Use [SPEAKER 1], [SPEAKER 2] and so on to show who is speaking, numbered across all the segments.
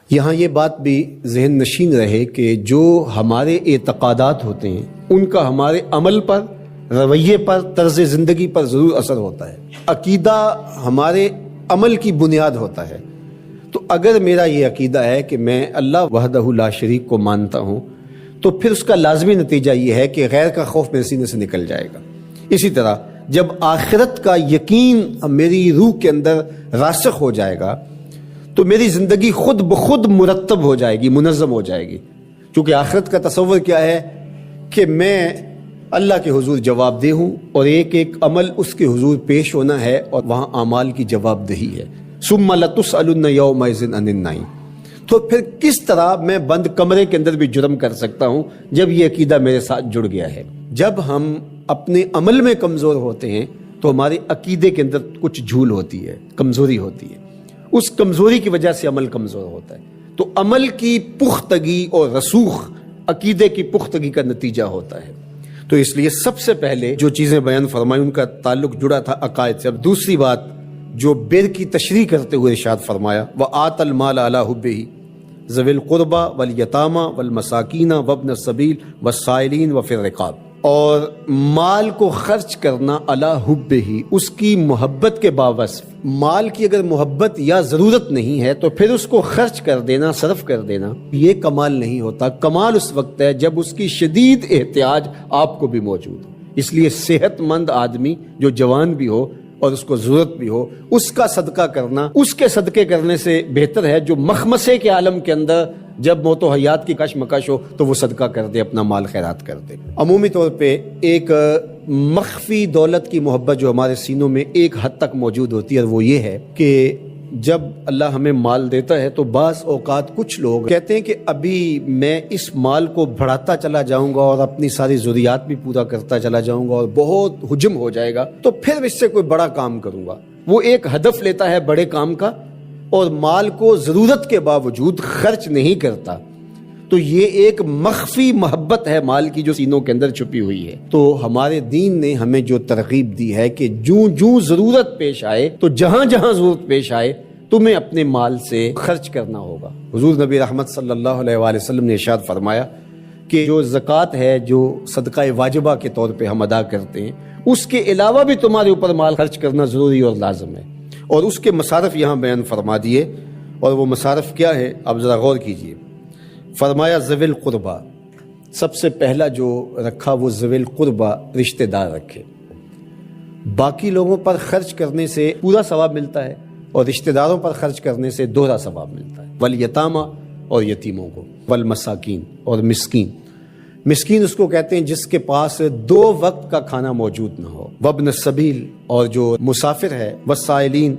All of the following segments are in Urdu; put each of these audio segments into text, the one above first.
[SPEAKER 1] یہاں یہ بات بھی ذہن نشین رہے کہ جو ہمارے اعتقادات ہوتے ہیں ان کا ہمارے عمل پر، رویے پر، طرز زندگی پر ضرور اثر ہوتا ہے۔ عقیدہ ہمارے عمل کی بنیاد ہوتا ہے۔ تو اگر میرا یہ عقیدہ ہے کہ میں اللہ وحدہ لا شریک کو مانتا ہوں تو پھر اس کا لازمی نتیجہ یہ ہے کہ غیر کا خوف میرے سینے سے نکل جائے گا۔ اسی طرح جب آخرت کا یقین میری روح کے اندر راسخ ہو جائے گا تو میری زندگی خود بخود مرتب ہو جائے گی، منظم ہو جائے گی، کیونکہ آخرت کا تصور کیا ہے کہ میں اللہ کے حضور جواب دہ ہوں اور ایک ایک عمل اس کے حضور پیش ہونا ہے اور وہاں اعمال کی جواب دہی ہے۔ ثم لتسألن یومئذ عن النعیم۔ تو پھر کس طرح میں بند کمرے کے اندر بھی جرم کر سکتا ہوں جب یہ عقیدہ میرے ساتھ جڑ گیا ہے؟ جب ہم اپنے عمل میں کمزور ہوتے ہیں تو ہمارے عقیدے کے اندر کچھ جھول ہوتی ہے، کمزوری ہوتی ہے، اس کمزوری کی وجہ سے عمل کمزور ہوتا ہے۔ تو عمل کی پختگی اور رسوخ عقیدے کی پختگی کا نتیجہ ہوتا ہے۔ تو اس لیے سب سے پہلے جو چیزیں بیان فرمائی ان کا تعلق جڑا تھا عقائد سے۔ اب دوسری بات جو بر کی تشریح کرتے ہوئے ارشاد فرمایا وآت المال علی حبہ ذوی القربى والیتامى والمساکین وابن السبیل والسائلین وفی الرقاب، اور مال کو خرچ کرنا علی حبہ، اس کی محبت کے باوصف۔ مال کی اگر محبت یا ضرورت نہیں ہے تو پھر اس کو خرچ کر دینا، صرف کر دینا، یہ کمال نہیں ہوتا۔ کمال اس وقت ہے جب اس کی شدید احتیاج آپ کو بھی موجود ہو۔ اس لیے صحت مند آدمی جو جوان بھی ہو اور اس کو ضرورت بھی ہو، اس کا صدقہ کرنا اس کے صدقے کرنے سے بہتر ہے جو مخمسے کے عالم کے اندر جب موت و حیات کی کشمکش ہو تو وہ صدقہ کر دے، اپنا مال خیرات کر دے۔ عمومی طور پہ ایک مخفی دولت کی محبت جو ہمارے سینوں میں ایک حد تک موجود ہوتی ہے، اور وہ یہ ہے کہ جب اللہ ہمیں مال دیتا ہے تو بعض اوقات کچھ لوگ کہتے ہیں کہ ابھی میں اس مال کو بڑھاتا چلا جاؤں گا اور اپنی ساری ضروریات بھی پورا کرتا چلا جاؤں گا اور بہت حجم ہو جائے گا تو پھر اس سے کوئی بڑا کام کروں گا۔ وہ ایک ہدف لیتا ہے بڑے کام کا اور مال کو ضرورت کے باوجود خرچ نہیں کرتا۔ تو یہ ایک مخفی محبت ہے مال کی جو سینوں کے اندر چھپی ہوئی ہے۔ تو ہمارے دین نے ہمیں جو ترغیب دی ہے کہ جوں ضرورت پیش آئے تو جہاں جہاں ضرورت پیش آئے تمہیں اپنے مال سے خرچ کرنا ہوگا۔ حضور نبی رحمت صلی اللہ علیہ وآلہ وسلم نے ارشاد فرمایا کہ جو زکوٰۃ ہے، جو صدقہ واجبہ کے طور پہ ہم ادا کرتے ہیں، اس کے علاوہ بھی تمہارے اوپر مال خرچ کرنا ضروری اور لازم ہے، اور اس کے مصارف یہاں بیان فرما دیے۔ اور وہ مصارف کیا ہے اب ذرا غور کیجئے۔ فرمایا ذوی القربہ، سب سے پہلا جو رکھا وہ ذوی القربہ، رشتہ دار رکھے۔ باقی لوگوں پر خرچ کرنے سے پورا ثواب ملتا ہے اور رشتہ داروں پر خرچ کرنے سے دوہرا ثواب ملتا ہے۔ والیتامى، اور یتیموں کو، والمساکین، اور مسکین۔ مسکین اس کو کہتے ہیں جس کے پاس 2 وقت کا کھانا موجود نہ ہو۔ وابن السبیل، اور جو مسافر ہے، والسائلین،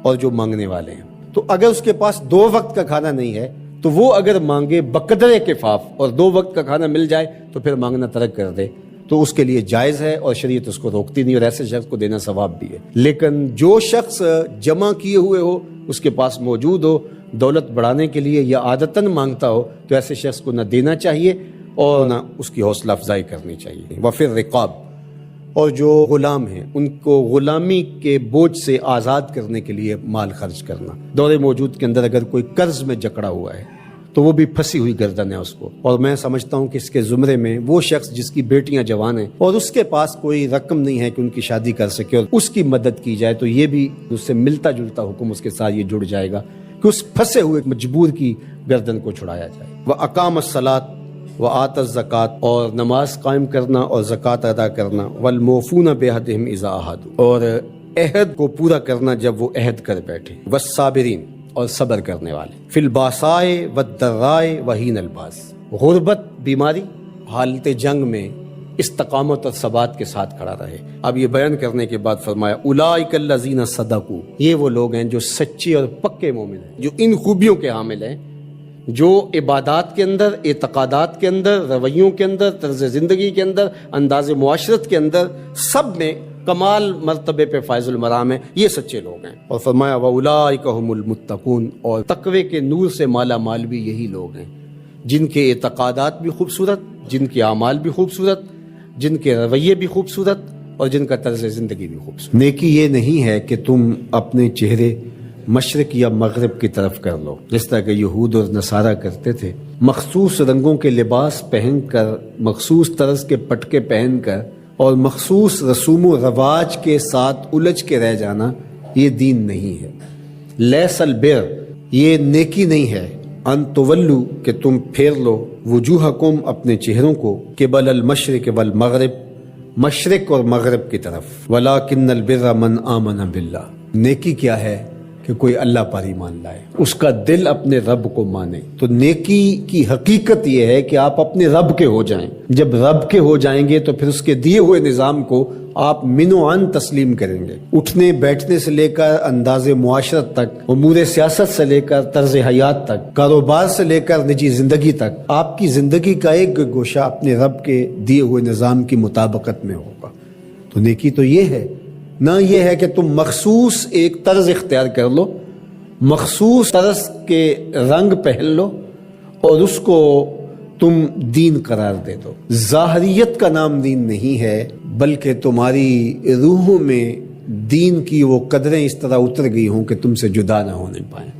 [SPEAKER 1] اور جو مانگنے والے ہیں۔ تو اگر اس کے پاس 2 وقت کا کھانا نہیں ہے تو وہ اگر مانگے بقدر کفاف اور 2 وقت کا کھانا مل جائے تو پھر مانگنا ترک کر دے تو اس کے لیے جائز ہے اور شریعت اس کو روکتی نہیں، اور ایسے شخص کو دینا ثواب بھی ہے۔ لیکن جو شخص جمع کیے ہوئے ہو، اس کے پاس موجود ہو، دولت بڑھانے کے لیے یا عادتاً مانگتا ہو، تو ایسے شخص کو نہ دینا چاہیے اور نہ اس کی حوصلہ افزائی کرنی چاہیے۔ وفی الرقاب، اور جو غلام ہیں ان کو غلامی کے بوجھ سے آزاد کرنے کے لیے مال خرچ کرنا۔ دور موجود کے اندر اگر کوئی قرض میں جکڑا ہوا ہے تو وہ بھی پھنسی ہوئی گردن ہے اس کو، اور میں سمجھتا ہوں کہ اس کے زمرے میں وہ شخص جس کی بیٹیاں جوان ہیں اور اس کے پاس کوئی رقم نہیں ہے کہ ان کی شادی کر سکے اور اس کی مدد کی جائے، تو یہ بھی اس سے ملتا جلتا حکم اس کے ساتھ یہ جڑ جائے گا کہ اس پھنسے ہوئے مجبور کی گردن کو چھڑایا جائے۔ وَأَقَامَ الصَّلَاةَ وَآتَى الزَّكَاةَ، اور نماز قائم کرنا اور زکوٰۃ ادا کرنا۔ وَالْمُوفُونَ بِعَهْدِهِمْ إِذَا عَاهَدُوا، اور عہد کو پورا کرنا جب وہ عہد کر بیٹھے۔ وَالصَّابِرِينَ، اور صبر کرنے والے۔ فِي الْبَأْسَاءِ وَالضَّرَّاءِ وَحِينَ الْبَأْسِ، غربت، بیماری، حالت جنگ میں استقامت اور ثبات کے ساتھ کھڑا رہے۔ اب یہ بیان کرنے کے بعد فرمایا اولئک الذین صدقوا، یہ وہ لوگ ہیں جو سچے اور پکے مومن ہیں، جو ان خوبیوں کے حامل ہیں، جو عبادات کے اندر، اعتقادات کے اندر، رویوں کے اندر، طرز زندگی کے اندر، انداز معاشرت کے اندر، سب میں کمال مرتبے پہ فائز المرام ہیں، یہ سچے لوگ ہیں۔ اور فرمایا وَأُولَٰئِکَ هُمُ الْمُتَّقُونَ، اور تقوی کے نور سے مالا مال بھی یہی لوگ ہیں جن کے اعتقادات بھی خوبصورت، جن کے اعمال بھی خوبصورت، جن کے رویے بھی خوبصورت، اور جن کا طرز زندگی بھی خوبصورت۔ نیکی یہ نہیں ہے کہ تم اپنے چہرے مشرق یا مغرب کی طرف کر لو، جس طرح کہ یہود اور نصارہ کرتے تھے۔ مخصوص رنگوں کے لباس پہن کر، مخصوص طرز کے پٹکے پہن کر اور مخصوص رسوم و رواج کے ساتھ الجھ کے رہ جانا یہ دین نہیں ہے۔ لیس البر، یہ نیکی نہیں ہے، ان تولو، کہ تم پھیر لو، وجوہکم، اپنے چہروں کو، قبل المشرق والمغرب، مشرق اور مغرب کی طرف، ولکن البر من آمن باللہ، نیکی کیا ہے کہ کوئی اللہ پر ایمان لائے، اس کا دل اپنے رب کو مانے۔ تو نیکی کی حقیقت یہ ہے کہ آپ اپنے رب کے ہو جائیں۔ جب رب کے ہو جائیں گے تو پھر اس کے دیے ہوئے نظام کو آپ من و عن تسلیم کریں گے۔ اٹھنے بیٹھنے سے لے کر انداز معاشرت تک، امور سیاست سے لے کر طرز حیات تک، کاروبار سے لے کر نجی زندگی تک، آپ کی زندگی کا ایک گوشہ اپنے رب کے دیے ہوئے نظام کی مطابقت میں ہوگا۔ تو نیکی تو یہ ہے، نہ یہ ہے کہ تم مخصوص ایک طرز اختیار کر لو، مخصوص طرز کے رنگ پہن لو اور اس کو تم دین قرار دے دو۔ ظاہریت کا نام دین نہیں ہے، بلکہ تمہاری روحوں میں دین کی وہ قدریں اس طرح اتر گئی ہوں کہ تم سے جدا نہ ہونے پائیں۔